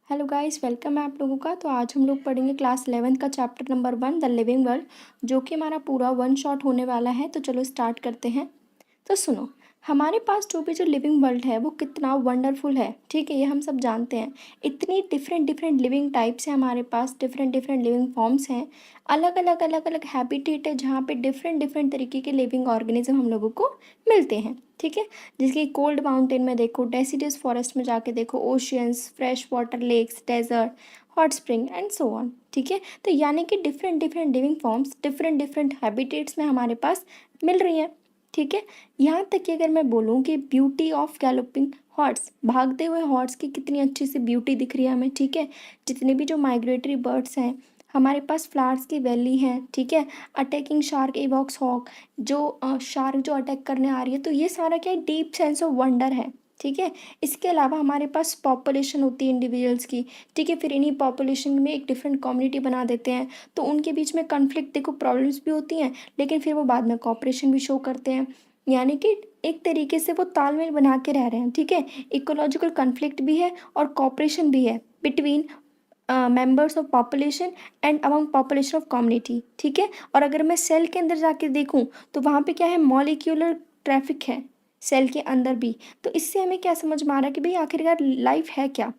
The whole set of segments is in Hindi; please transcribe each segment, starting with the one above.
हेलो गाइस, वेलकम है आप लोगों का। तो आज हम लोग पढ़ेंगे क्लास 11th का chapter number 1 the living world, जो कि हमारा पूरा वन शॉट होने वाला है। तो चलो स्टार्ट करते हैं। तो सुनो, हमारे पास जो लिविंग वर्ल्ड है वो कितना वंडरफुल है। ठीक है, ये हम सब जानते हैं। इतनी डिफरेंट डिफरेंट लिविंग टाइप्स हैं हमारे पास, डिफरेंट डिफरेंट लिविंग फॉर्म्स हैं, अलग अलग हैबिटेट है जहाँ पे डिफरेंट डिफरेंट तरीके के लिविंग ऑर्गेनिज्म हम लोगों को मिलते हैं। ठीक है, जैसे कि कोल्ड माउंटेन में देखो, डेसिडियस फॉरेस्ट में जाके देखो, oceans, fresh water lakes, desert, hot spring and so on. ठीक है, तो यानी कि different different living forms different different habitats में हमारे पास मिल रही हैं। ठीक है, यहाँ तक कि अगर मैं बोलूँ कि ब्यूटी ऑफ गैलोपिंग हॉर्स, भागते हुए हॉर्स की कितनी अच्छी सी ब्यूटी दिख रही है हमें। ठीक है, जितने भी जो माइग्रेटरी बर्ड्स हैं, हमारे पास फ्लावर्स की वैली है। ठीक है, अटैकिंग शार्क एवॉक्स हॉक, जो शार्क जो अटैक करने आ रही है, तो ये सारा क्या है, डीप सेंस ऑफ वंडर है। ठीक है, इसके अलावा हमारे पास पॉपुलेशन होती है इंडिविजुअल्स की। ठीक है, फिर इन्हीं पॉपुलेशन में एक डिफरेंट कम्युनिटी बना देते हैं, तो उनके बीच में कन्फ्लिक्ट, देखो प्रॉब्लम्स भी होती हैं, लेकिन फिर वो बाद में कॉपरेशन भी शो करते हैं। यानी कि एक तरीके से वो तालमेल बना के रह रहे हैं। ठीक है, इकोलॉजिकल कन्फ्लिक्ट भी है और कॉपरेशन भी है between members of population and among population of community. ठीक है, और अगर मैं सेल के अंदर जाके देखूं तो वहाँ पे क्या है, मॉलिक्यूलर ट्रैफिक है सेल के अंदर भी। तो इससे हमें क्या समझ में आ रहा है कि भाई आखिरकार लाइफ है क्या।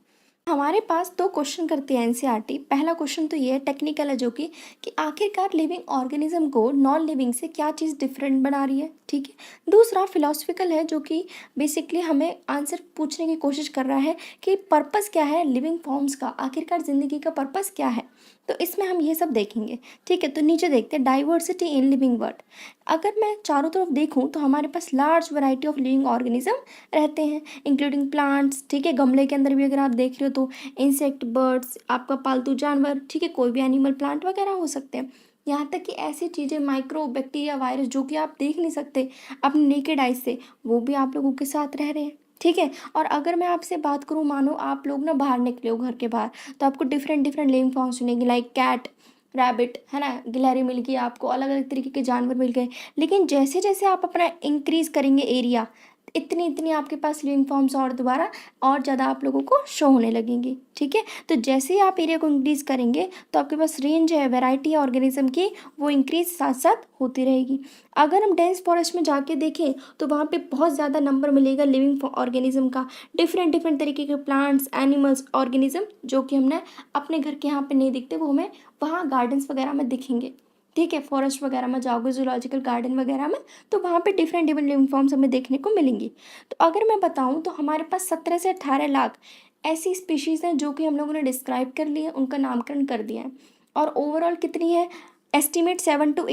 हमारे पास दो क्वेश्चन करती है एनसीईआरटी। पहला क्वेश्चन तो ये है, टेक्निकल है, जो कि आखिरकार लिविंग ऑर्गेनिज्म को नॉन लिविंग से क्या चीज़ डिफरेंट बना रही है। ठीक है, दूसरा फिलोसफिकल है, जो कि बेसिकली हमें आंसर पूछने की कोशिश कर रहा है कि पर्पस क्या है लिविंग फॉर्म्स का, आखिरकार ज़िंदगी का पर्पस क्या है। तो इसमें हम ये सब देखेंगे। ठीक है, तो नीचे देखते हैं, डाइवर्सिटी इन लिविंग वर्ल्ड। अगर मैं चारों तरफ देखूँ तो हमारे पास large variety of living organism रहते हैं, इंक्लूडिंग प्लांट्स। ठीक है, गमले के अंदर भी अगर आप देख रहे हो तो इंसेक्ट, बर्ड्स, आपका पालतू जानवर, ठीक है, कोई भी एनिमल, प्लांट वगैरह हो सकते हैं। यहाँ तक कि ऐसी चीज़ें, माइक्रो बैक्टीरिया, वायरस, जो कि आप देख नहीं सकते अपने नेकेड आइज से, वो भी आप लोगों के साथ रह रहे हैं। ठीक है, और अगर मैं आपसे बात करूँ, मानो आप लोग ना बाहर निकले हो घर के बाहर, तो आपको डिफरेंट डिफरेंट लिविंग फॉर्म्स सुनेंगे, लाइक कैट, रैबिट, है ना, गिलहरी मिल गई आपको, अलग अलग तरीके के जानवर मिल गए। लेकिन जैसे जैसे आप अपना इंक्रीज करेंगे एरिया, इतनी इतनी आपके पास लिविंग फॉर्म्स और दोबारा और ज़्यादा आप लोगों को शो होने लगेंगी। ठीक है, तो जैसे ही आप एरिया को इंक्रीज करेंगे तो आपके पास रेंज है, वैरायटी है ऑर्गेनिज्म की, वो इंक्रीज साथ साथ होती रहेगी। अगर हम डेंस फॉरेस्ट में जाके देखें तो वहाँ पे बहुत ज़्यादा नंबर मिलेगा लिविंग ऑर्गेनिज्म का, डिफरेंट डिफरेंट तरीके के प्लांट्स, एनिमल्स, ऑर्गेनिज्म, जो कि हमने अपने घर के यहाँ पे नहीं दिखते, वो हमें वहाँ गार्डन्स वगैरह में दिखेंगे। ठीक है, फॉरेस्ट वगैरह में जाओगे, जूलॉजिकल गार्डन वगैरह में, तो वहाँ पे डिफरेंट डिफरेंट लिविंग फॉर्म्स हमें देखने को मिलेंगी। तो अगर मैं बताऊँ तो हमारे पास 17 से 18 लाख ऐसी स्पीशीज़ हैं जो कि हम लोगों ने डिस्क्राइब कर ली है, उनका नामकरण कर दिया है। और ओवरऑल कितनी है, एस्टिमेट 7 to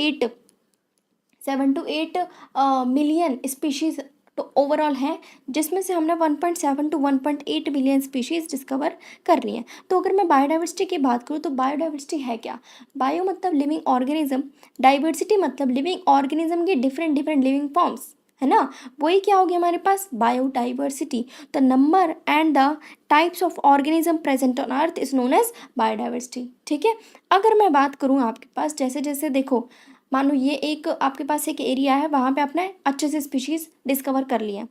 8 मिलियन स्पीशीज़ तो ओवरऑल है, जिसमें से हमने 1.7 to 1.8 बिलियन स्पीशीज़ डिस्कवर कर ली हैं। तो अगर मैं बायोडाइवर्सिटी की बात करूँ तो बायोडाइवर्सिटी है क्या, बायो मतलब लिविंग ऑर्गेनिज्म, डाइवर्सिटी मतलब लिविंग ऑर्गेनिज्म की डिफरेंट डिफरेंट लिविंग फॉर्म्स, है ना, वही क्या होगी हमारे पास, biodiversity. The number and the types of organism present on earth is known as biodiversity. ठीक है, अगर मैं बात करूँ आपके पास, जैसे जैसे देखो, मानो ये एक आपके पास एक एरिया है, वहाँ पे आपने अच्छे से स्पीशीज़ डिस्कवर कर लिए हैं,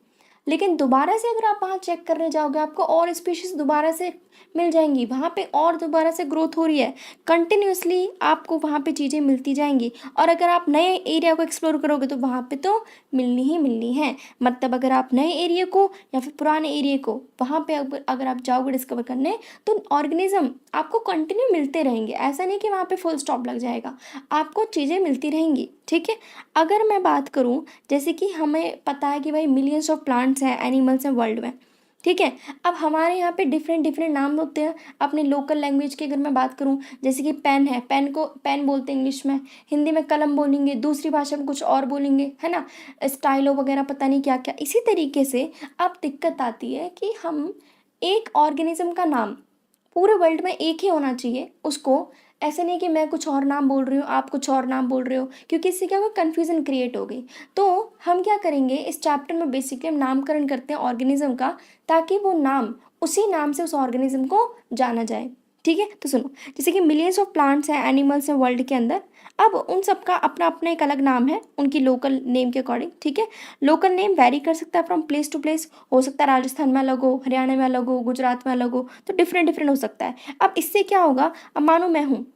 लेकिन दोबारा से अगर आप वहाँ चेक करने जाओगे आपको और स्पीशीज़ दोबारा से मिल जाएंगी, वहाँ पे और दोबारा से ग्रोथ हो रही है, कंटिन्यूसली आपको वहाँ पे चीज़ें मिलती जाएंगी। और अगर आप नए एरिया को एक्सप्लोर करोगे तो वहाँ पे तो मिलनी ही मिलनी है। मतलब अगर आप नए एरिया को या फिर पुराने एरिया को वहाँ पे अगर आप जाओगे डिस्कवर करने, तो ऑर्गेनिज्म आपको कंटिन्यू मिलते रहेंगे, ऐसा नहीं कि वहाँ पे फुल स्टॉप लग जाएगा, आपको चीज़ें मिलती रहेंगी। ठीक है, अगर मैं बात करूँ, जैसे कि हमें पता है कि भाई मिलियंस ऑफ प्लांट्स हैं, एनिमल्स हैं वर्ल्ड में। ठीक है, अब हमारे यहाँ पे डिफरेंट डिफरेंट नाम होते हैं अपने लोकल लैंग्वेज की। अगर मैं बात करूँ, जैसे कि पेन है, पेन को पेन बोलते हैं इंग्लिश में, हिंदी में कलम बोलेंगे, दूसरी भाषा में कुछ और बोलेंगे, है ना, स्टाइलो वगैरह, पता नहीं क्या क्या। इसी तरीके से अब दिक्कत आती है कि हम एक ऑर्गेनिज्म का नाम पूरे वर्ल्ड में एक ही होना चाहिए उसको, ऐसे नहीं कि मैं कुछ और नाम बोल रही हूँ, आप कुछ और नाम बोल रहे हो, क्योंकि इससे क्या होगा, कन्फ्यूज़न क्रिएट हो गई। तो हम क्या करेंगे, इस चैप्टर में बेसिकली हम नामकरण करते हैं ऑर्गेनिज्म का, ताकि वो नाम, उसी नाम से उस ऑर्गेनिज्म को जाना जाए। ठीक है। तो सुनो, जैसे कि मिलियंस ऑफ प्लांट्स हैं, एनिमल्स हैं वर्ल्ड के अंदर। अब उन सब का अपना अपना एक अलग नाम है उनकी लोकल नेम के अकॉर्डिंग। ठीक है, लोकल नेम वैरी कर सकता है फ्रॉम प्लेस टू प्लेस। हो सकता है राजस्थान में अलग हो, हरियाणा में अलग हो, गुजरात में अलग हो, तो डिफरेंट डिफरेंट हो सकता है। अब इससे क्या होगा, अब मानो मैं हूँ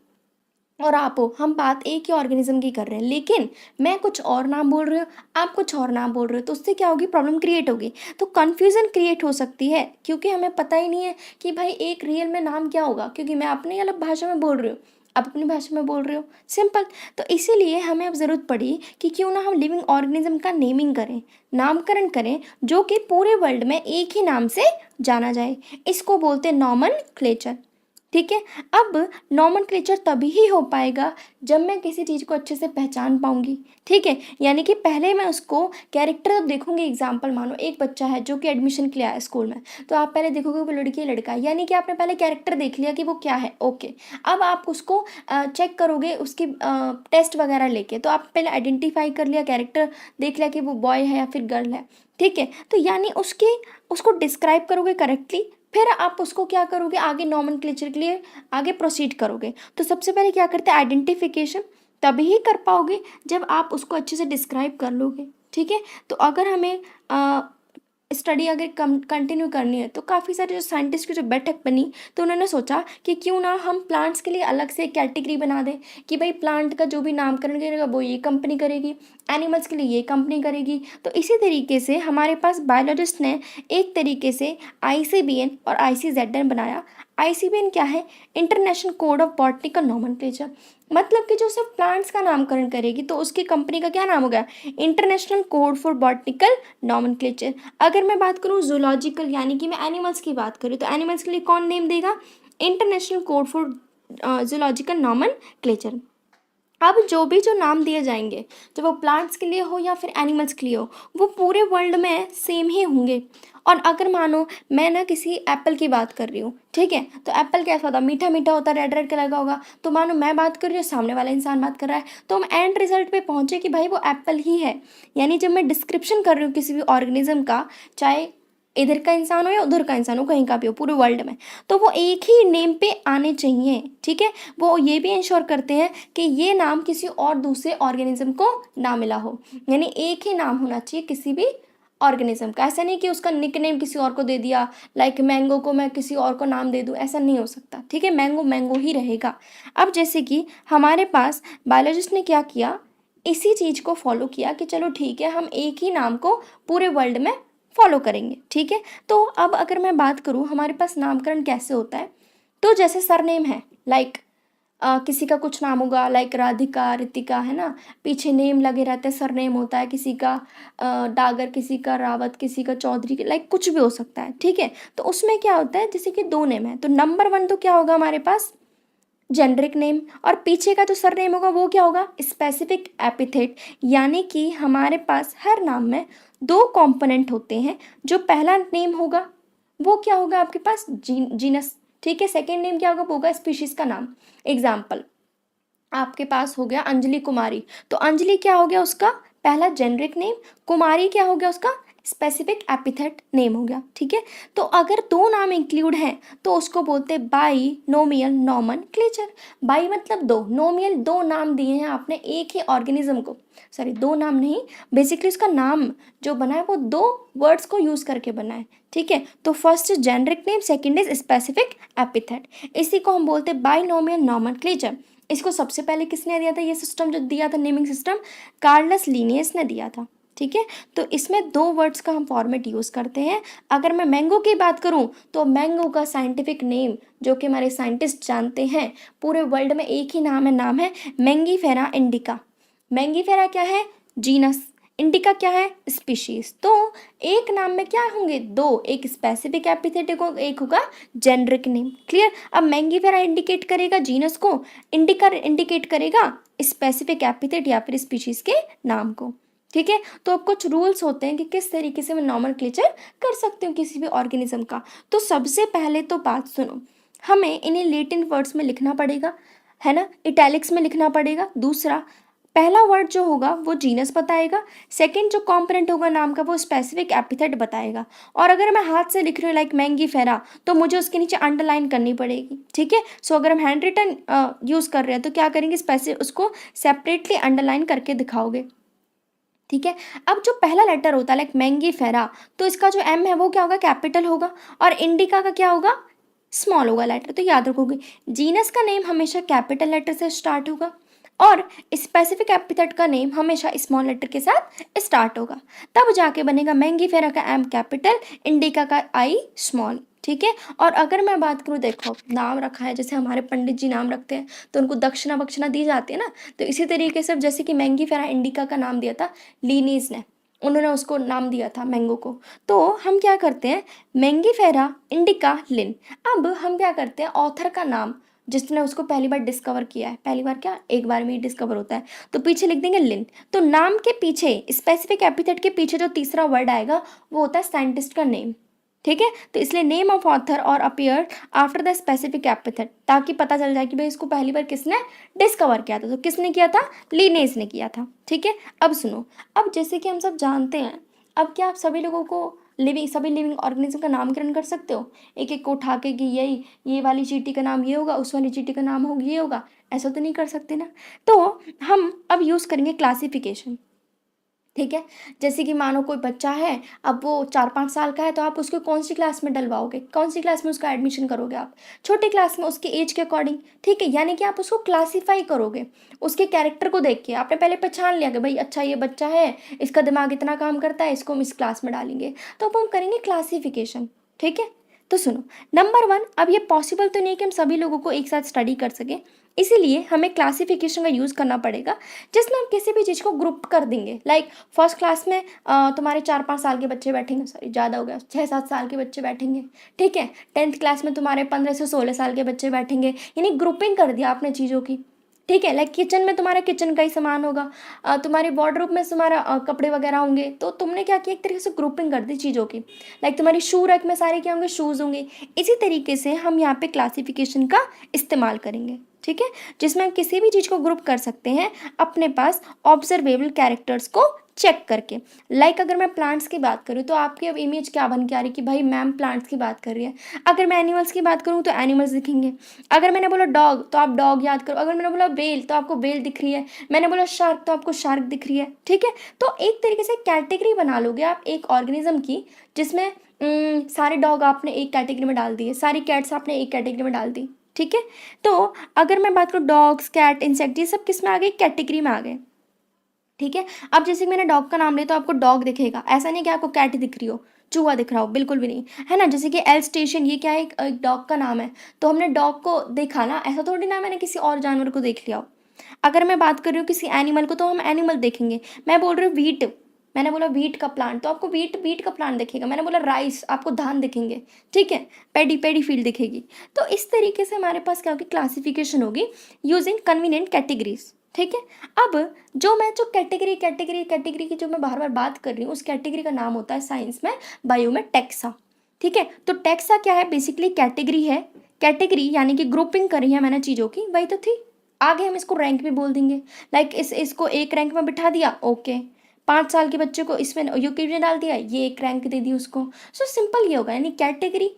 और आप हो, हम बात एक ही ऑर्गेनिज्म की कर रहे हैं, लेकिन मैं कुछ और नाम बोल रही हूँ, आप कुछ और नाम बोल रहे हो, तो उससे क्या होगी, प्रॉब्लम क्रिएट होगी। तो कन्फ्यूज़न क्रिएट हो सकती है, क्योंकि हमें पता ही नहीं है कि भाई एक रियल में नाम क्या होगा, क्योंकि मैं अपनी अलग भाषा में बोल रही हूँ, आप अपनी भाषा में बोल रहे हो, सिंपल। तो इसीलिए हमें अब ज़रूरत पड़ी कि क्यों ना हम लिविंग ऑर्गेनिज्म का नेमिंग करें, नामकरण करें, जो कि पूरे वर्ल्ड में एक ही नाम से जाना जाए। इसको बोलते हैं नॉमनक्लेचर। ठीक है। अब नॉमनक्लेचर तभी ही हो पाएगा जब मैं किसी चीज़ को अच्छे से पहचान पाऊंगी। ठीक है, यानी कि पहले मैं उसको कैरेक्टर देखूंगी। एग्जाम्पल मानो एक बच्चा है जो कि एडमिशन के लिए आया स्कूल में, तो आप पहले देखोगे वो लड़की है लड़का है, यानी कि आपने पहले कैरेक्टर देख लिया कि वो क्या है। ओके, अब आप उसको चेक करोगे उसकी टेस्ट वगैरह लेके, तो आप पहले आइडेंटिफाई कर लिया, कैरेक्टर देख लिया कि वो बॉय है या फिर गर्ल है। ठीक है, तो यानी उसको डिस्क्राइब करोगे करेक्टली, फिर आप उसको क्या करोगे, आगे नॉमेनक्लेचर के लिए आगे प्रोसीड करोगे। तो सबसे पहले क्या करते हैं, आइडेंटिफिकेशन। तभी ही कर पाओगे जब आप उसको अच्छे से डिस्क्राइब कर लोगे। ठीक है, तो अगर हमें स्टडी अगर कंटिन्यू करनी है, तो काफ़ी सारे जो साइंटिस्ट की जो बैठक बनी, तो उन्होंने सोचा कि क्यों ना हम प्लांट्स के लिए अलग से कैटेगरी बना दें कि भाई प्लांट का जो भी नामकरण करेगा वो ये कंपनी करेगी, एनिमल्स के लिए ये कंपनी करेगी। तो इसी तरीके से हमारे पास बायोलॉजिस्ट ने एक तरीके से ICBN और ICZN बनाया। ICBN क्या है, international code of botanical nomenclature, मतलब कि जो सिर्फ प्लांट्स का नामकरण करेगी तो उसकी कंपनी का क्या नाम हो गया, international code for botanical nomenclature. अगर मैं बात करूँ जूलॉजिकल, यानी कि मैं एनिमल्स की बात करूँ, तो एनिमल्स के लिए कौन नेम देगा, international code for zoological nomenclature. अब जो नाम दिए जाएंगे, चाहे वो प्लांट्स के लिए हो या फिर एनिमल्स के लिए हो, वो पूरे वर्ल्ड में सेम ही होंगे। और अगर मानो मैं ना किसी एप्पल की बात कर रही हूँ, ठीक है, तो एप्पल कैसा होता है, मीठा मीठा होता है, रेड रेड कलर का होगा। तो मानो मैं बात कर रही हूँ, सामने वाला इंसान बात कर रहा है, तो हम एंड रिजल्ट पे पहुँचे कि भाई वो एप्पल ही है। यानी जब मैं डिस्क्रिप्शन कर रही हूँ किसी भी ऑर्गेनिज्म का, चाहे इधर का इंसान हो या उधर का इंसान हो, कहीं का भी हो पूरे वर्ल्ड में, तो वो एक ही नेम पे आने चाहिए। ठीक है, वो ये भी इंश्योर करते हैं कि ये नाम किसी और दूसरे ऑर्गेनिज्म को ना मिला हो, यानी एक ही नाम होना चाहिए किसी भी ऑर्गेनिज्म का। ऐसा नहीं कि उसका निक नेम किसी और को दे दिया, लाइक मैंगो को मैं किसी और को नाम दे दूँ, ऐसा नहीं हो सकता। ठीक है, मैंगो मैंगो ही रहेगा। अब जैसे कि हमारे पास बायोलॉजिस्ट ने क्या किया, इसी चीज़ को फॉलो किया कि चलो ठीक है, हम एक ही नाम को पूरे वर्ल्ड में फॉलो करेंगे। ठीक है, तो अब अगर मैं बात करूँ हमारे पास नामकरण कैसे होता है, तो जैसे सरनेम है, लाइक किसी का कुछ नाम होगा, लाइक राधिका, रितिका, है ना, पीछे नेम लगे रहते हैं, सरनेम होता है, किसी का डागर, किसी का रावत, किसी का चौधरी, लाइक कुछ भी हो सकता है। ठीक है, तो उसमें क्या होता है, जैसे कि 2 नेम है, तो नंबर 1 तो क्या होगा हमारे पास, जेनरिक नेम, और पीछे का जो सरनेम होगा वो क्या होगा, स्पेसिफिक एपिथेट। यानी कि हमारे पास हर नाम में 2 कंपोनेंट होते हैं। जो पहला नेम होगा वो क्या होगा आपके पास, जीनस। ठीक है, सेकंड नेम क्या होगा, वो होगा स्पीशीज का नाम। एग्जाम्पल आपके पास हो गया अंजलि कुमारी, तो अंजलि क्या हो गया उसका पहला जेनरिक नेम, कुमारी क्या हो गया उसका स्पेसिफिक एपिथेट नेम हो गया। ठीक है, तो अगर 2 नाम इंक्लूड हैं तो उसको बोलते हैं बाई नोमियल नॉमेनक्लेचर। बाई मतलब 2, नोमियल 2 नाम दिए हैं आपने एक ही ऑर्गेनिज्म को, सॉरी 2 नाम नहीं, बेसिकली उसका नाम जो बना है वो 2 वर्ड्स को यूज करके बना है। ठीक है, तो first is generic name, second is specific epithet, इसी को हम बोलते हैं बाइनोमियल नॉमेनक्लेचर। इसको सबसे पहले किसने दिया था, ये सिस्टम जो दिया था नेमिंग सिस्टम, कार्लस लिनियस ने दिया था। ठीक है, तो इसमें 2 वर्ड्स का हम फॉर्मेट यूज़ करते हैं। अगर मैं मैंगो की बात करूं, तो मैंगो का साइंटिफिक नेम जो कि हमारे साइंटिस्ट जानते हैं, पूरे वर्ल्ड में एक ही नाम है मैंगीफेरा इंडिका। मैंगीफेरा क्या है, जीनस, इंडिका क्या है, स्पीशीज। तो एक नाम में क्या होंगे, 2, एक स्पेसिफिक एपिथेटिक हो, एक होगा जेनरिक नेम। क्लियर, अब मैंगीफेरा इंडिकेट करेगा जीनस को, इंडिका इंडिकेट करेगा स्पेसिफिक एपिथेट या फिर स्पीशीज के नाम को। ठीक है, तो अब कुछ रूल्स होते हैं कि किस तरीके से मैं नॉमेनक्लेचर कर सकती हूँ किसी भी ऑर्गेनिज्म का। तो सबसे पहले तो बात सुनो, हमें इन्हें लैटिन वर्ड्स में लिखना पड़ेगा, है ना, इटैलिक्स में लिखना पड़ेगा। दूसरा, पहला वर्ड जो होगा वो जीनस बताएगा, सेकंड जो कॉम्पोनेंट होगा नाम का वो स्पेसिफिक एपिथेट बताएगा। और अगर मैं हाथ से लिख रही हूँ लाइक मैंगी फेरा, तो मुझे उसके नीचे अंडरलाइन करनी पड़ेगी, ठीक है। सो अगर हम हैंड रिटन यूज़ कर रहे हैं तो क्या करेंगे, स्पेसिफिक उसको सेपरेटली अंडरलाइन करके दिखाओगे, ठीक है। अब जो पहला लेटर होता है लाइक मैंगी फेरा, तो इसका जो एम है वो क्या होगा, कैपिटल होगा, और इंडिका का क्या होगा, स्मॉल होगा लेटर। तो याद रखोगे जीनस का नेम हमेशा कैपिटल लेटर से स्टार्ट होगा और स्पेसिफिक एपिथेट का नेम हमेशा स्मॉल लेटर के साथ स्टार्ट होगा। तब जाके बनेगा मैंगी फेरा का एम कैपिटल, इंडिका का आई स्मॉल, ठीक है। और अगर मैं बात करूँ, देखो नाम रखा है, जैसे हमारे पंडित जी नाम रखते हैं तो उनको दक्षिणा बक्षिणा दी जाती है ना, तो इसी तरीके से जैसे कि मैंगी फेरा इंडिका का नाम दिया था लीनीज ने, उन्होंने उसको नाम दिया था मैंगो को। तो हम क्या करते हैं, मैंगी फेरा इंडिका लिन। अब हम क्या करते हैं, ऑथर का नाम जिसने उसको पहली बार डिस्कवर किया है, पहली बार क्या, एक बार में ही डिस्कवर होता है, तो पीछे लिख देंगे लिन। तो नाम के पीछे स्पेसिफिक एपिथेट के पीछे जो तीसरा वर्ड आएगा वो होता है साइंटिस्ट का नेम, ठीक है। तो इसलिए नेम ऑफ ऑथर और appear after the specific epithet, ताकि पता चल जाए कि भाई इसको पहली बार किसने डिस्कवर किया था। तो किसने किया था, लीनेस ने किया था, ठीक है। अब सुनो, अब जैसे कि हम सब जानते हैं, अब क्या आप सभी लोगों को सभी लिविंग ऑर्गेनिज्म का नामकरण कर सकते हो, एक एक को उठा के कि यही ये वाली चींटी का नाम ये होगा, उस वाली चींटी का नाम होगा ये होगा, ऐसा तो नहीं कर सकते ना। तो हम अब यूज़ करेंगे क्लासिफिकेशन, ठीक है। जैसे कि मानो कोई बच्चा है, अब वो 4-5 साल का है, तो आप उसको कौन सी क्लास में डलवाओगे, कौन सी क्लास में उसका एडमिशन करोगे आप, छोटी क्लास में उसकी एज के अकॉर्डिंग, ठीक है। यानी कि आप उसको क्लासीफाई करोगे उसके कैरेक्टर को देख के। आपने पहले पहचान लिया कि भाई अच्छा ये बच्चा है, इसका दिमाग इतना काम करता है, इसको हम इस क्लास में डालेंगे, तो अब हम करेंगे क्लासीफिकेशन, ठीक है। तो सुनो, नंबर 1, अब ये पॉसिबल तो नहीं कि हम सभी लोगों को एक साथ स्टडी कर सकें, इसीलिए हमें क्लासिफिकेशन का यूज़ करना पड़ेगा, जिसमें हम किसी भी चीज़ को ग्रुप कर देंगे। लाइक फर्स्ट क्लास में तुम्हारे 4-5 साल के बच्चे बैठेंगे, सॉरी ज़्यादा हो गया, 6-7 साल के बच्चे बैठेंगे, ठीक है। 10th क्लास में तुम्हारे 15 से 16 साल के बच्चे बैठेंगे, यानी ग्रुपिंग कर दिया आपने चीज़ों की, ठीक है। लाइक किचन में तुम्हारा किचन का ही सामान होगा, तुम्हारे वार्डरोब में तुम्हारा कपड़े वगैरह होंगे, तो तुमने क्या किया, एक तरीके से ग्रुपिंग कर दी चीज़ों की। लाइक तुम्हारी शू रैक में सारे क्या होंगे, शूज़ होंगे। इसी तरीके से हम यहाँ पे क्लासिफिकेशन का इस्तेमाल करेंगे, ठीक है, जिसमें हम किसी भी चीज़ को ग्रुप कर सकते हैं अपने पास ऑब्जर्वेबल कैरेक्टर्स को चेक करके। लाइक अगर मैं प्लांट्स की बात करूँ तो आपकी अब इमेज क्या बन के आ रही है कि भाई मैम प्लांट्स की बात कर रही है। अगर मैं एनिमल्स की बात करूँ तो एनिमल्स दिखेंगे। अगर मैंने बोला डॉग तो आप डॉग याद करो, अगर मैंने बोला बेल तो आपको बेल दिख रही है, मैंने बोला शार्क तो आपको शार्क दिख रही है, ठीक है। तो एक तरीके से कैटेगरी बना लोगे आप एक ऑर्गेनिज्म की, जिसमें सारे डॉग आपने एक कैटेगरी में डाल दिए, सारी कैट्स आपने एक कैटेगरी में डाल दी, ठीक है। तो अगर मैं बात करूँ डॉग्स, कैट, इंसेक्ट, ये सब किस में आ गए, कैटेगरी में आ गए, ठीक है। अब जैसे कि मैंने डॉग का नाम लिया तो आपको डॉग दिखेगा, ऐसा नहीं कि आपको कैट दिख रही हो, चूहा दिख रहा हो, बिल्कुल भी नहीं, है ना। जैसे कि एल स्टेशन, ये क्या है, एक डॉग का नाम है, तो हमने डॉग को देखा ना, ऐसा थोड़ी ना मैंने किसी और जानवर को देख लिया हो। अगर मैं बात कर रही हूँ किसी एनिमल को तो हम एनिमल देखेंगे। मैं बोल रही हूँ व्हीट, मैंने बोला व्हीट का प्लांट तो आपको व्हीट का प्लांट दिखेगा। मैंने बोला राइस, आपको धान दिखेंगे, ठीक है, पेडी फील्ड दिखेगी। तो इस तरीके से हमारे पास क्या होगी, क्लासिफिकेशन होगी यूजिंग कन्वीनियंट कैटेगरीज, ठीक है। अब जो कैटेगरी की जो मैं बार बार बात कर रही हूँ, उस कैटेगरी का नाम होता है साइंस में, बायो में टैक्सा, ठीक है। तो टैक्सा क्या है, बेसिकली कैटेगरी है। कैटेगरी यानी कि ग्रुपिंग करी है मैंने चीज़ों की, वही तो थी। आगे हम इसको रैंक भी बोल देंगे, लाइक इसको एक रैंक में बिठा दिया, ओके। 5 साल के बच्चे को इसमें यूकेजी में डाल दिया, ये एक रैंक दे दी उसको। सो सिंपल ये होगा, यानी कैटेगरी,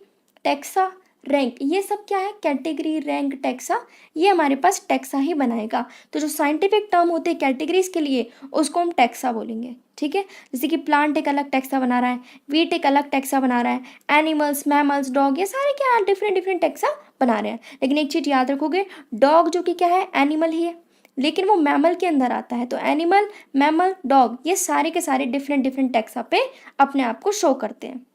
टैक्सा, रैंक, ये सब क्या है, कैटेगरी, रैंक, टैक्सा, ये हमारे पास टैक्सा ही बनाएगा। तो जो साइंटिफिक टर्म होते हैं कैटेगरीज के लिए, उसको हम टैक्सा बोलेंगे, ठीक है। जैसे कि प्लांट एक अलग टैक्सा बना रहा है, वीट एक अलग टैक्सा बना रहा है, एनिमल्स, मैमल्स, डॉग, ये सारे क्या डिफरेंट टैक्सा बना रहे हैं। लेकिन एक चीज़ याद रखोगे, डॉग जो कि क्या है, एनिमल ही है, लेकिन वो मैमल के अंदर आता है। तो एनिमल, मैमल, डॉग, ये सारे के सारे डिफरेंट टैक्सा पे अपने आप को शो करते हैं,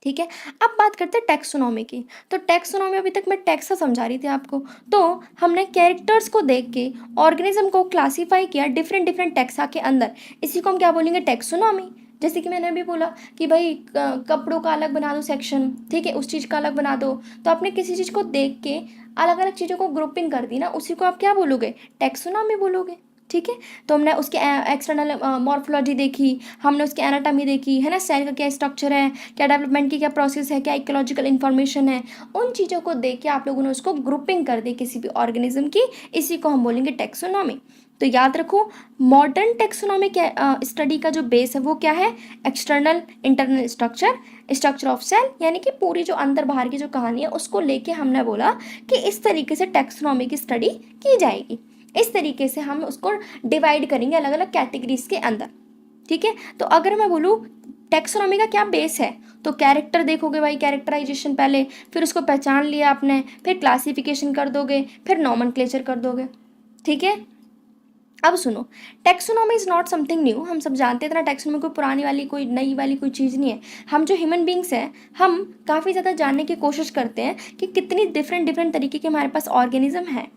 ठीक है। अब बात करते हैं टैक्सोनॉमी की। तो टैक्सोनॉमी, अभी तक मैं टैक्सा समझा रही थी आपको, तो हमने कैरेक्टर्स को देख के ऑर्गेनिज्म को क्लासीफाई किया डिफरेंट टैक्सा के अंदर, इसी को हम क्या बोलेंगे, टैक्सोनॉमी। जैसे कि मैंने अभी बोला कि भाई कपड़ों का अलग बना दो सेक्शन, ठीक है, उस चीज़ का अलग बना दो, तो आपने किसी चीज़ को देख के अलग अलग चीज़ों को ग्रुपिंग कर दी ना, उसी को आप क्या बोलोगे, टैक्सोनॉमी बोलोगे, ठीक है। तो हमने उसके एक्सटर्नल मॉर्फोलॉजी देखी, हमने उसकी एनाटॉमी देखी, है ना, सेल का क्या स्ट्रक्चर है, क्या डेवलपमेंट की क्या प्रोसेस है, क्या इकोलॉजिकल इन्फॉर्मेशन है, उन चीज़ों को देख के आप लोगों ने उसको ग्रुपिंग कर दी किसी भी ऑर्गेनिज्म की, इसी को हम बोलेंगे टेक्सोनॉमी। तो याद रखो, मॉडर्न टेक्सोनॉमी स्टडी का जो बेस है वो क्या है, external internal structure, structure of cell, यानी कि पूरी जो अंदर बाहर की जो कहानी है उसको लेके हमने बोला कि इस तरीके से टेक्सोनॉमी की स्टडी की जाएगी। इस तरीके से हम उसको डिवाइड करेंगे अलग अलग कैटेगरीज के अंदर, ठीक है। तो अगर मैं बोलूँ टेक्सोनॉमी का क्या बेस है, तो कैरेक्टर देखोगे भाई, कैरेक्टराइजेशन पहले, फिर उसको पहचान लिया आपने, फिर क्लासिफिकेशन कर दोगे, फिर नॉमेनक्लेचर कर दोगे, ठीक है। अब सुनो, taxonomy is not something new, हम सब जानते हैं, इतना टेक्सोनॉमी कोई पुरानी वाली कोई नई वाली कोई चीज़ नहीं है। हम जो ह्यूमन बींग्स हैं, हम काफ़ी ज़्यादा जानने की कोशिश करते हैं कि कितनी डिफरेंट डिफरेंट तरीके के हमारे पास ऑर्गेनिज्म हैं।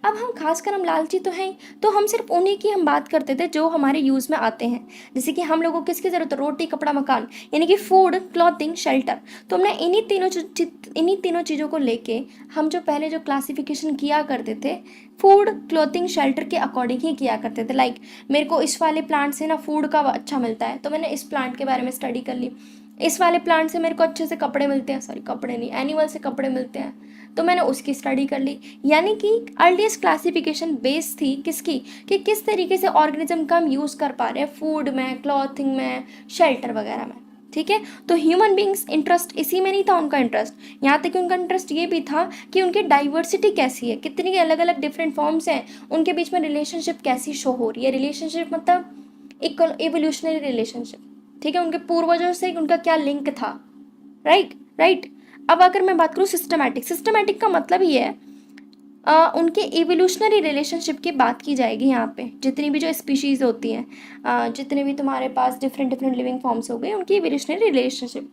अब हम खासकर हम लालची तो हैं, तो हम सिर्फ उन्हीं की हम बात करते थे जो हमारे यूज़ में आते हैं। जैसे कि हम लोगों को किसकी ज़रूरत है, रोटी कपड़ा मकान, यानी कि फूड क्लॉथिंग शेल्टर। तो हमने इन्हीं तीनों चीज़ों को लेके हम जो पहले जो क्लासिफिकेशन किया करते थे, फूड क्लॉथिंग शेल्टर के अकॉर्डिंग ही किया करते थे। लाइक मेरे को इस वाले प्लांट से ना फूड का अच्छा मिलता है, तो मैंने इस प्लांट के बारे में स्टडी कर ली। इस वाले प्लांट से मेरे को अच्छे से कपड़े मिलते हैं, सॉरी कपड़े नहीं, एनिमल से कपड़े मिलते हैं, तो मैंने उसकी स्टडी कर ली। यानी कि अर्लीस्ट क्लासिफिकेशन बेस थी किसकी, कि किस तरीके से ऑर्गेनिज्म का हम यूज़ कर पा रहे हैं फूड में, क्लॉथिंग में, शेल्टर वगैरह में, ठीक है। तो ह्यूमन बींग्स इंटरेस्ट इसी में नहीं था उनका इंटरेस्ट, यहाँ तक कि उनका इंटरेस्ट ये भी था कि उनकी डाइवर्सिटी कैसी है, कितनी अलग अलग डिफरेंट फॉर्म्स हैं, उनके बीच में रिलेशनशिप कैसी शो हो रही है। रिलेशनशिप मतलब इवोल्यूशनरी रिलेशनशिप, ठीक है, उनके पूर्वजों से उनका क्या लिंक था, राइट। अब अगर मैं बात करूँ सिस्टमैटिक का मतलब ही है उनके इवोल्यूशनरी रिलेशनशिप की बात की जाएगी यहाँ पे। जितनी भी जो स्पीशीज़ होती हैं, जितने भी तुम्हारे पास डिफरेंट लिविंग फॉर्म्स हो गए, उनकी इवोल्यूशनरी रिलेशनशिप।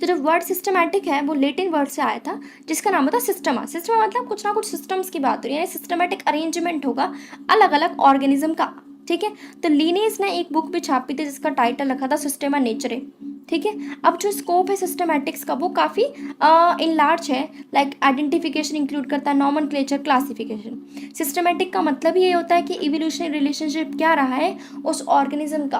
तो जो वर्ड सिस्टमैटिक है वो लेटिन वर्ड से आया था, जिसका नाम होता है सिस्टमा। सिस्टमा मतलब कुछ ना कुछ सिस्टम्स की बात हो रही है, यानी सिस्टमैटिक अरेंजमेंट होगा अलग अलग ऑर्गेनिज्म का, ठीक है। तो लीनियस ने एक बुक भी छापी थी जिसका टाइटल रखा था सिस्टेमा नेचरे, ठीक है। अब जो स्कोप है सिस्टमैटिक्स का वो काफ़ी इन लार्ज है, लाइक आइडेंटिफिकेशन इंक्लूड करता है, नॉमेनक्लेचर, क्लासिफिकेशन। सिस्टमैटिक का मतलब ये होता है कि इवोल्यूशनरी रिलेशनशिप क्या रहा है उस ऑर्गेनिज्म का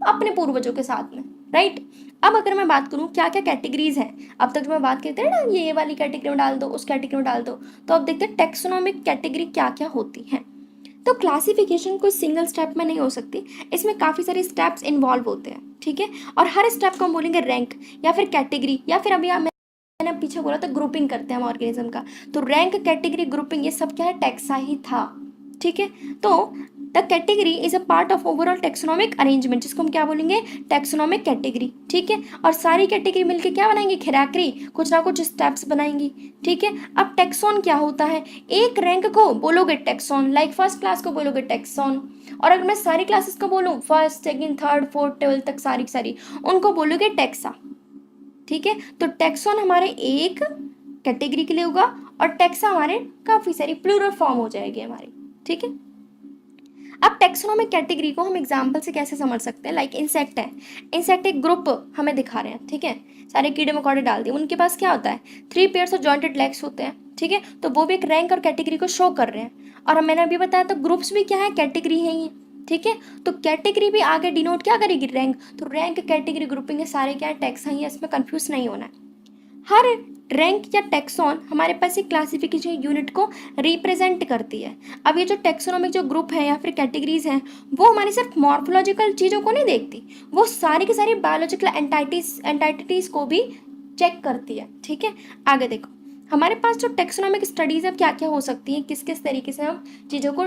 अपने पूर्वजों के साथ में, राइट। अब अगर मैं बात करूँ क्या क्या कैटेगरीज हैं, अब तक मैं बात करते हैं ना ये वाली कैटेगरी में डाल दो, उस कैटेगरी में डाल दो, तो अब देखते हैं टेक्सोनॉमिक कैटेगरी क्या क्या होती हैं। तो क्लासिफिकेशन कोई सिंगल स्टेप में नहीं हो सकती, इसमें काफ़ी सारे स्टेप्स इन्वॉल्व होते हैं, ठीक है। और हर स्टेप को हम बोलेंगे रैंक या फिर कैटेगरी, या फिर अभी मैंने पीछे बोला था ग्रुपिंग करते हैं हम ऑर्गेनिज्म का, तो रैंक, कैटेगरी, ग्रुपिंग ये सब क्या है, टैक्सा ही था, ठीक है। तो the category is a part of overall taxonomic arrangement, जिसको हम क्या बोलेंगे, टेक्सोनॉमिक कैटेगरी, ठीक है। और सारी कैटेगरी मिलके क्या बनाएंगी, खिराकरी, कुछ ना कुछ स्टेप्स बनाएंगी, ठीक है। अब टेक्सोन क्या होता है, एक रैंक को बोलोगे टेक्सोन, लाइक फर्स्ट क्लास को बोलोगे टेक्सोन, और अगर मैं सारी क्लासेस को बोलूँ first second third fourth twelfth तक सारी उनको बोलोगे टेक्सा, ठीक है। तो टेक्सोन हमारे एक कैटेगरी के लिए होगा और टेक्सा हमारे काफ़ी सारी प्लूरल फॉर्म हो जाएगी हमारी, ठीक है। अब टेक्सोनॉमिक कैटेगरी को हम एग्जाम्पल से कैसे समझ सकते हैं, लाइक इंसेक्ट है, इंसेक्ट एक ग्रुप हमें दिखा रहे हैं, ठीक है, सारे कीड़े मकोड़े डाल दिए, उनके पास क्या होता है, 3 पेयर्स ऑफ जॉइंटेड लेग्स होते हैं, ठीक है। तो वो भी एक रैंक और कैटेगरी को शो कर रहे हैं, और मैंने अभी बताया तो ग्रुप्स भी क्या है, कैटेगरी है ही, ठीक है। तो कैटेगरी भी आगे डिनोट क्या करेगी, रैंक, तो रैंक, कैटेगरी, ग्रुपिंग है सारे क्या है, टैक्स ही है, इसमें कंफ्यूज नहीं होना है। हर रैंक या टेक्सॉन हमारे पास एक क्लासिफिकेशन यूनिट को रिप्रेजेंट करती है। अब ये जो टेक्सोनॉमिक जो ग्रुप है या फिर कैटेगरीज हैं, वो हमारी सिर्फ मॉर्फोलॉजिकल चीज़ों को नहीं देखती, वो सारी की सारी बायोलॉजिकल एंटाइटिटीज़ को भी चेक करती है, ठीक है। आगे देखो, हमारे पास जो टेक्सोनॉमिक स्टडीज़ अब क्या क्या हो सकती हैं, किस किस तरीके से हम चीज़ों को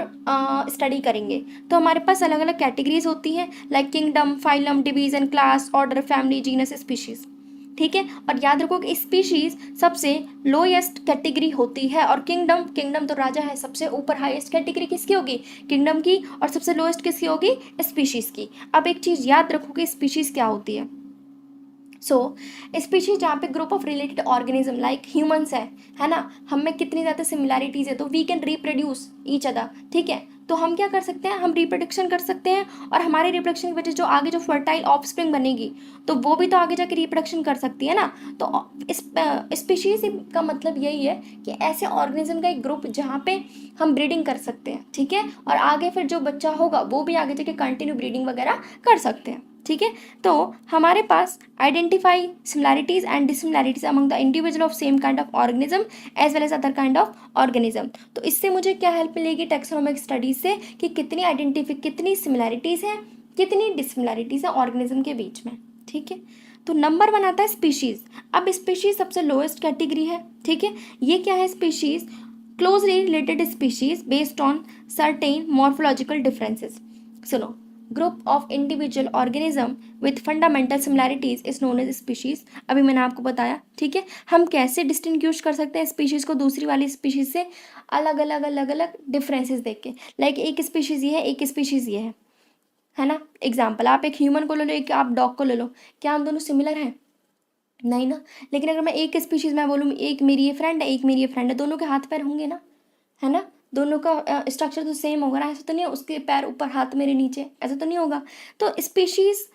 स्टडी करेंगे। तो हमारे पास अलग अलग कैटेगरीज होती हैं, like kingdom, phylum, division, class, order, family, genus, species, ठीक है। और याद रखो कि स्पीशीज सबसे लोएस्ट कैटेगरी होती है, और किंगडम तो राजा है, सबसे ऊपर हाईएस्ट कैटेगरी किसकी होगी, किंगडम की, और सबसे लोएस्ट किसकी होगी, स्पीशीज की। अब एक चीज़ याद रखो कि स्पीशीज क्या होती है, सो स्पीशीज जहाँ पे group of related organism like humans है ना, हम में कितनी ज़्यादा सिमिलैरिटीज़ है, तो we can reproduce each other, ठीक है। तो हम क्या कर सकते हैं, हम रिप्रोडक्शन कर सकते हैं, और हमारे रिप्रोडक्शन की वजह से जो आगे जो फर्टाइल ऑफस्प्रिंग बनेगी तो वो भी तो आगे जाके रिप्रोडक्शन कर सकती है ना। तो इस स्पीशीज का मतलब यही है कि ऐसे ऑर्गेनिज्म का एक ग्रुप जहाँ पे हम ब्रीडिंग कर सकते हैं, ठीक है, और आगे फिर जो बच्चा होगा वो भी आगे जाके कंटिन्यू ब्रीडिंग वगैरह कर सकते हैं, ठीक है। तो हमारे पास identify similarities and dissimilarities among the individual of same kind of organism as well as other kind of organism. तो इससे मुझे क्या हेल्प मिलेगी टैक्सोनॉमिक स्टडीज से, कि कितनी सिमिलैरिटीज हैं, कितनी डिसिमिलैरिटीज हैं ऑर्गेनिज्म के बीच में, ठीक है। तो नंबर 1 आता है स्पीशीज। अब स्पीशीज सबसे लोएस्ट कैटेगरी है, ठीक है। ये क्या है species, closely related species based on certain morphological differences. सुनो, group of individual organism with fundamental similarities is known as species. अभी मैंने आपको बताया, ठीक है, हम कैसे डिस्टिंग्विश कर सकते हैं स्पीशीज को दूसरी वाली स्पीशीज से, अलग अलग डिफरेंसेस देख के। लाइक एक स्पीशीज ये है, एक स्पीशीज ये है ना। एग्जाम्पल, आप एक ह्यूमन को ले लो, एक आप डॉग को ले लो, क्या हम दोनों सिमिलर हैं? नहीं ना। लेकिन अगर मैं एक स्पीशीज में बोलूँ, एक मेरी ये फ्रेंड है, एक मेरी ये फ्रेंड है, दोनों के हाथ पैर होंगे ना, है ना, दोनों का स्ट्रक्चर तो सेम होगा ना। ऐसा तो नहीं है उसके पैर ऊपर हाथ मेरे नीचे, ऐसा तो नहीं होगा। तो स्पीशीज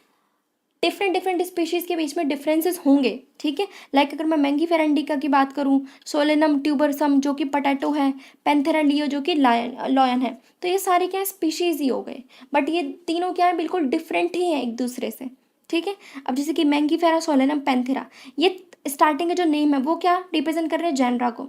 डिफरेंट स्पीशीज के बीच में डिफरेंसेस होंगे, ठीक है। लाइक अगर मैं मैंगी फेरेंडिका की बात करूँ, सोलेनम ट्यूबरसम जो कि पोटैटो है, पैंथेरा लियो जो कि लॉयन है, तो ये सारे क्या है स्पीशीज ही हो गए, बट ये तीनों क्या है बिल्कुल डिफरेंट ही हैं एक दूसरे से, ठीक है। अब जैसे कि मैंगी फेरा, सोलेनम, पैंथेरा, ये स्टार्टिंग का जो नेम है वो क्या रिप्रेजेंट कर रहे हैं, जेनरा को।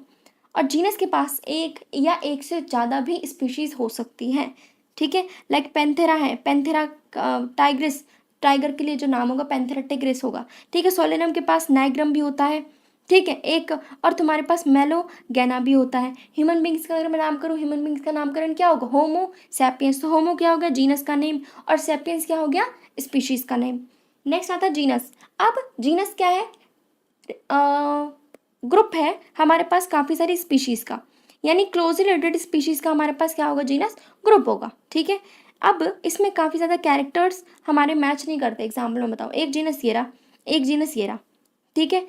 और जीनस के पास एक या एक से ज़्यादा भी स्पीशीज हो सकती हैं, ठीक है। लाइक पैंथेरा है, पैंथेरा टाइग्रिस, टाइगर के लिए जो नाम होगा पैंथेरा टिग्रिस होगा, ठीक है। सोलेनम के पास नाइग्रम भी होता है, ठीक है एक, और तुम्हारे पास मेलो गैना भी होता है। ह्यूमन बींग्स का अगर मैं नाम करूँ, ह्यूमन बींग्स का नामकरण क्या होगा, होमो सैपियंस। तो होमो क्या हो गया जीनस का नेम, और सैपियंस क्या हो गया स्पीशीज का नेम। नेक्स्ट आता है जीनस। अब जीनस क्या है, ग्रुप है हमारे पास काफ़ी सारी स्पीशीज़ का, यानी क्लोजली रिलेटेड स्पीशीज़ का हमारे पास क्या होगा, जीनस ग्रुप होगा, ठीक है। अब इसमें काफ़ी ज़्यादा कैरेक्टर्स हमारे मैच नहीं करते। एग्जाम्पल में बताओ, एक जीनस ये रहा, एक जीनस ये रहा, ठीक है।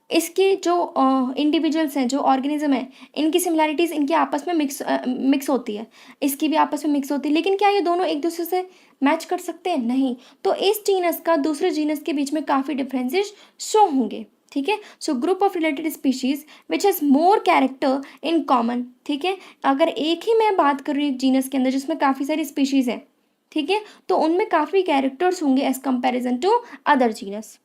इसके जो इंडिविजुअल्स हैं, जो ऑर्गेनिज्म है, इनकी सिमिलैरिटीज़ इनके आपस में मिक्स होती है, इसकी भी आपस में मिक्स होती है, लेकिन क्या ये दोनों एक दूसरे से मैच कर सकते हैं? नहीं। तो इस जीनस का दूसरे जीनस के बीच में काफ़ी डिफरेंसेस शो होंगे, ठीक है। So group of related species which has more character in common, ठीक है। अगर एक ही मैं बात कर रही हूँ एक जीनस के अंदर जिसमें काफ़ी सारी स्पीशीज़ हैं, ठीक है, तो उनमें काफ़ी कैरेक्टर्स होंगे as comparison to other genus,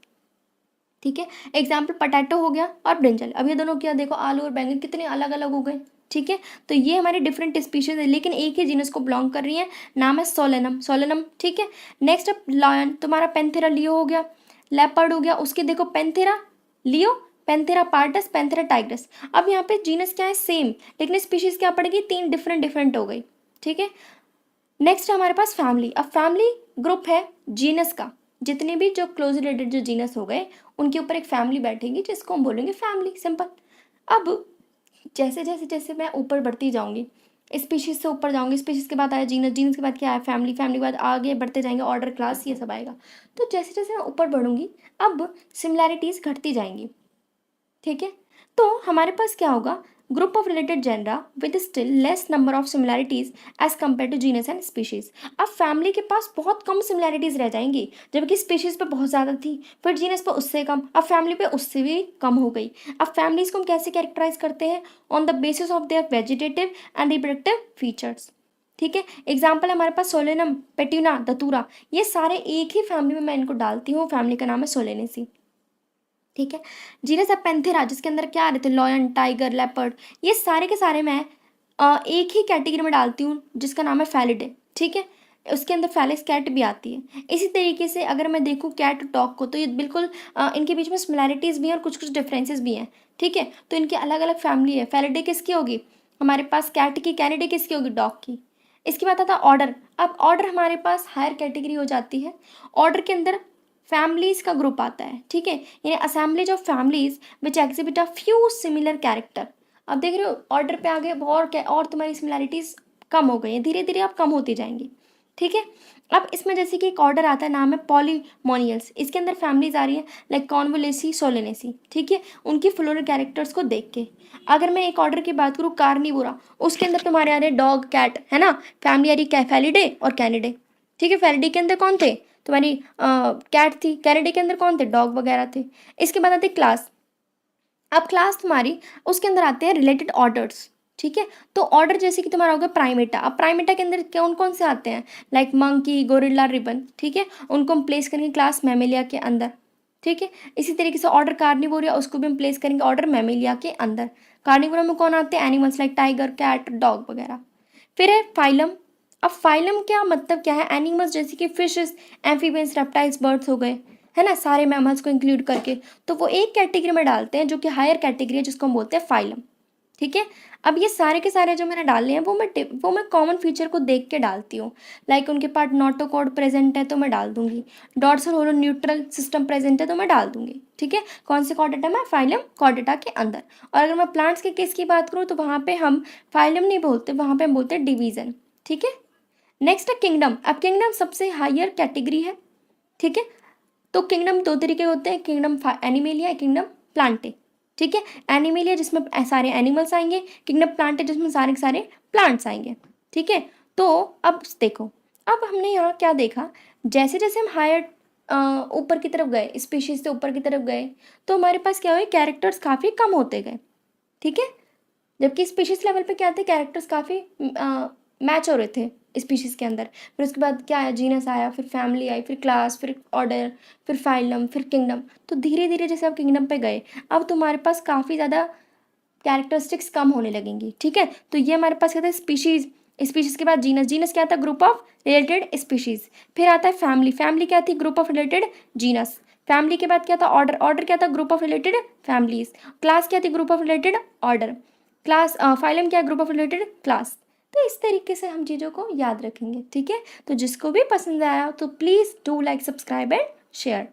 ठीक है। एग्जाम्पल पोटैटो हो गया और ब्रिंजल, अब ये दोनों क्या देखो, आलू और बैंगन कितने अलग अलग हो गए, ठीक है। तो ये हमारे डिफरेंट स्पीशीज है लेकिन एक ही जीनस को बिलोंग कर रही है, नाम है सोलेनम, सोलेनम, ठीक है। नेक्स्ट अब लॉयन, तुम्हारा पैंथेरा लियो हो गया, लेपर्ड हो गया, उसके देखो Panthera leo, Panthera parts, Panthera tigris. अब यहाँ पे जीनस क्या है सेम, लेकिन स्पीशीज क्या पड़ेगी, तीन डिफरेंट हो गई, ठीक है। नेक्स्ट हमारे पास फैमिली। अब फैमिली ग्रुप है जीनस का, जितने भी जो क्लोज रिलेटेड जो जीनस हो गए उनके ऊपर एक फैमिली बैठेगी जिसको हम बोलेंगे फैमिली, सिंपल। अब जैसे जैसे जैसे मैं ऊपर बढ़ती जाऊंगी, स्पीशीज से ऊपर जाऊंगी, स्पीशीज के बाद आया जीनस, जीनस के बाद क्या आया फैमिली, फैमिली के बाद आगे बढ़ते जाएंगे ऑर्डर, क्लास, ये सब आएगा। तो जैसे जैसे मैं ऊपर बढ़ूंगी अब सिमिलैरिटीज घटती जाएंगी, ठीक है। तो हमारे पास क्या होगा, group of related genera with still less number of similarities as compare to genus and species. अब फैमिली के पास बहुत कम सिमिलैरिटीज रह जाएंगी, जबकि स्पीशीज पे बहुत ज़्यादा थी, फिर जीनस पे उससे कम, अब फैमिली पे उससे भी कम हो गई। अब फैमिलीज को हम कैसे कैरेक्टराइज करते हैं, on the basis of their vegetative and reproductive features, ठीक है। एग्जाम्पल हमारे पास सोलेनम, पेट्यूना, दतूरा, ये सारे एक ही फैमिली में मैं इनको डालती हूँ, फैमिली का नाम है सोलेनेसी, ठीक है। जीनस है पैंथेरा, जिसके अंदर क्या आ रहे थे, लॉयन, टाइगर, लेपर्ड, ये सारे के सारे मैं एक ही कैटेगरी में डालती हूँ जिसका नाम है फैलिडे, ठीक है। उसके अंदर फैलिस कैट भी आती है। इसी तरीके से अगर मैं देखूँ कैट डॉग को, तो ये बिल्कुल इनके बीच में सिमिलैरिटीज़ भी हैं और कुछ कुछ डिफरेंसेस भी हैं, ठीक है। तो इनकी अलग अलग फैमिली है। फैलिडे किसकी होगी हमारे पास, कैट की। कैनिडे किसकी होगी, डॉग की। इसके बाद आता ऑर्डर। अब ऑर्डर हमारे पास हायर कैटेगरी हो जाती है। ऑर्डर के अंदर फैमिलीज का ग्रुप आता है, ठीक है, यानी assemblies of families which exhibit a few similar character. अब देख रहे हो ऑर्डर पे आ गए और तुम्हारी सिमिलैरिटीज कम हो गई है, धीरे धीरे अब कम होती जाएंगी, ठीक है। अब इसमें जैसे कि एक ऑर्डर आता है, नाम है पॉलीमोनियल्स। इसके अंदर फैमिलीज आ रही है लाइक कॉन्वोलेसी, सोलेनेसी, ठीक है, उनकी फ्लोरल कैरेक्टर्स को देख के। अगर मैं एक ऑर्डर की बात करूँ कार्निवोरा, उसके अंदर तुम्हारे आ रहे डॉग, कैट, है ना, फैमिली आ रही फैलिडे और कैनिडे, ठीक है। फैलिडे के अंदर कौन थे, तुम्हारी कैट थी, कैनिडे के अंदर कौन थे, डॉग वगैरह थे। इसके बाद आते क्लास। अब क्लास तुम्हारी, उसके अंदर आते हैं रिलेटेड ऑर्डर्स, ठीक है। तो ऑर्डर जैसे कि तुम्हारा होगा प्राइमेटा। अब प्राइमेटा के अंदर कौन कौन से आते हैं, लाइक मंकी, गोरिल्ला, रिबन, ठीक है, उनको हम प्लेस करेंगे क्लास मैमेलिया के अंदर, ठीक है। इसी तरीके से ऑर्डर कार्निवोरिया, उसको भी हम प्लेस करेंगे ऑर्डर मैमेलिया के अंदर। कार्निवोरा में कौन आते हैं, animals like tiger, cat, dog वगैरह। फिर है फाइलम। अब फाइलम क्या मतलब क्या है, एनिमल्स जैसे कि फिशेस, एम्फीबियंस, रेप्टाइल्स, बर्ड्स हो गए, है ना, सारे मैमल्स को इंक्लूड करके, तो वो एक कैटेगरी में डालते हैं जो कि हायर कैटेगरी है, जिसको हम बोलते हैं फाइलम, ठीक है। अब ये सारे के सारे जो मैंने डाले हैं वो मैं कॉमन फीचर को देख के डालती हूँ। लाइक उनके पास नोटोकॉर्ड प्रेजेंट है तो मैं डाल दूंगी, डॉट्स और होलो न्यूट्रल सिस्टम प्रेजेंट है तो मैं डाल दूंगी, ठीक है। कौन से कॉर्डेटा में, फाइलम कॉर्डेटा के अंदर। और अगर मैं प्लांट्स के केस की बात करूँ तो वहाँ पे हम फाइलम नहीं बोलते, वहाँ पे हम बोलते हैं डिवीजन, ठीक है। नेक्स्ट है किंगडम। अब किंगडम सबसे हायर कैटेगरी है, ठीक है। तो किंगडम दो तरीके होते हैं, किंगडम एनिमेलिया, किंगडम प्लांटे, ठीक है। एनिमेलिया जिसमें सारे एनिमल्स आएंगे, किंगडम प्लांटे जिसमें सारे के सारे प्लांट्स आएंगे, ठीक है। तो अब देखो, अब हमने यहाँ क्या देखा, जैसे जैसे हम हायर ऊपर की तरफ गए, स्पीशीज से ऊपर की तरफ गए, तो हमारे पास क्या हुए, कैरेक्टर्स काफ़ी कम होते गए, ठीक है। जबकि स्पीशीज लेवल पे क्या थे, कैरेक्टर्स काफ़ी मैच हो रहे थे स्पीशीज के अंदर। फिर उसके बाद क्या आया, जीनस आया, फिर फैमिली आई, फिर क्लास, फिर ऑर्डर, फिर फाइलम, फिर किंगडम। तो धीरे धीरे जैसे आप किंगडम पे गए, अब तुम्हारे पास काफ़ी ज़्यादा कैरेक्टरिस्टिक्स कम होने लगेंगी, ठीक है। तो ये हमारे पास क्या था, स्पीशीज। स्पीशीज के बाद जीनस, जीनस क्या था, ग्रुप ऑफ रिलेटेड स्पीशीज। फिर आता है फैमिली, फैमिली क्या थी, group of related genus. Family के बाद क्या था, ऑर्डर, ऑर्डर क्या था, group of related families. Class क्या थी, group of related order. Class phylum क्या, ग्रुप ऑफ रिलेटेड क्लास। तो इस तरीके से हम चीज़ों को याद रखेंगे, ठीक है। तो जिसको भी पसंद आया तो please do like, subscribe and share.